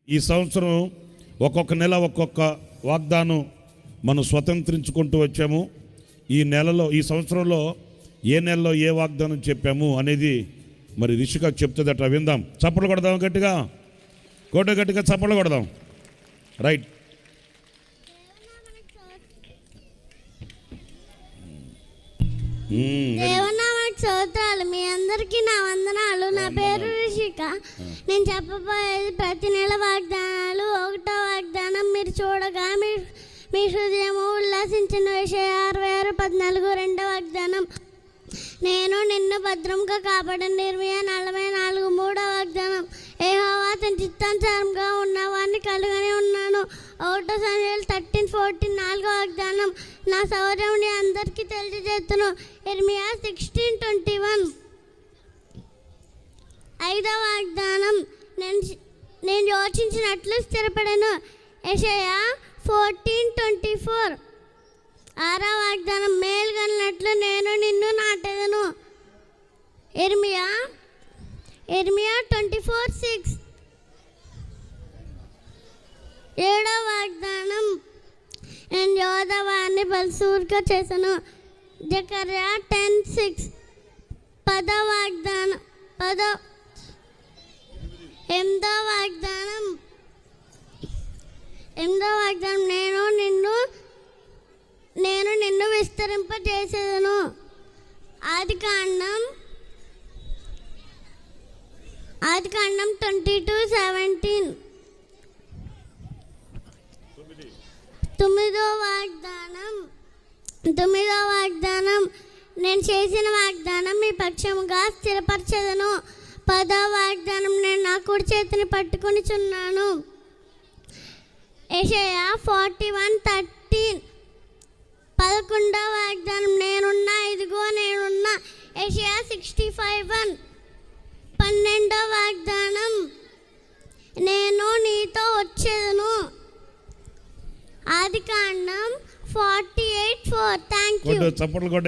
ఈ సంవత్సరం ఒక్కొక్క నెల ఒక్కొక్క వాగ్దానం మనం స్వతంత్రించుకుంటూ వచ్చాము. ఈ సంవత్సరంలో ఏ నెలలో ఏ వాగ్దానం చెప్పాము అనేది మరి రిషిక చెప్తుందట, విందాం. చప్పట్లు కొడదాం, గట్టిగా గట్టిగా చప్పట్లు కొడదాం. రైట్. స్తోత్రాలు. మీ అందరికీ నా వందనాలు. నా పేరు రిషిక. నేను చెప్పబోయేది ప్రతి నెల వాగ్దానాలు. 1వ వాగ్దానం, మీరు చూడగా మీ హృదయము ఉల్లాసించిన యెషయా 66:14. 2వ వాగ్దానం, నేను నిన్ను భద్రంగా కాపాడిన ఇర్మియా 44:3. 3వ వాగ్దానం, యెహోవా తన చిత్తానుసారంగా ఉన్నవాడిని కలుగని ఉన్నాను. 1 సమూయేలు 13:14. 4వ వాగ్దానం, నా సౌర్యముని అందరికీ తెలియజేస్తును. ఇర్మియా 16:21. 5వ వాగ్దానం, నేను యోచించినట్లు స్థిరపడను. యెషయా 14:24. 6వ వాగ్దానం, మేలుగన్నట్లు నేను నిన్ను నాటెదను. ఇర్మియా 24:6. 7వ వాగ్దానం, నేను యోధవాన్ని బలసూరుగా చేశాను. జకర్యా 10:6. 8వ వాగ్దానం, నేను నిన్ను విస్తరింపజేసేదను. ఆదికాండం 22:17. 9వ వాగ్దానం, నేను చేసిన వాగ్దానం మీ పక్షముగా స్థిరపరచెదను. 10వ వాగ్దానం, నేను నా కుడి చేతిని పట్టుకొనిచున్నాను. యెషయా 41:13. 11వ వాగ్దానం, నేనున్నా, ఇదిగో నేనున్నా. యెషయా 65:1. 12వ వాగ్దానం, నేను నీతో వచ్చేదను. ఆదికాండం 48:4. Thank you. చప్పట్లు కొట్ట.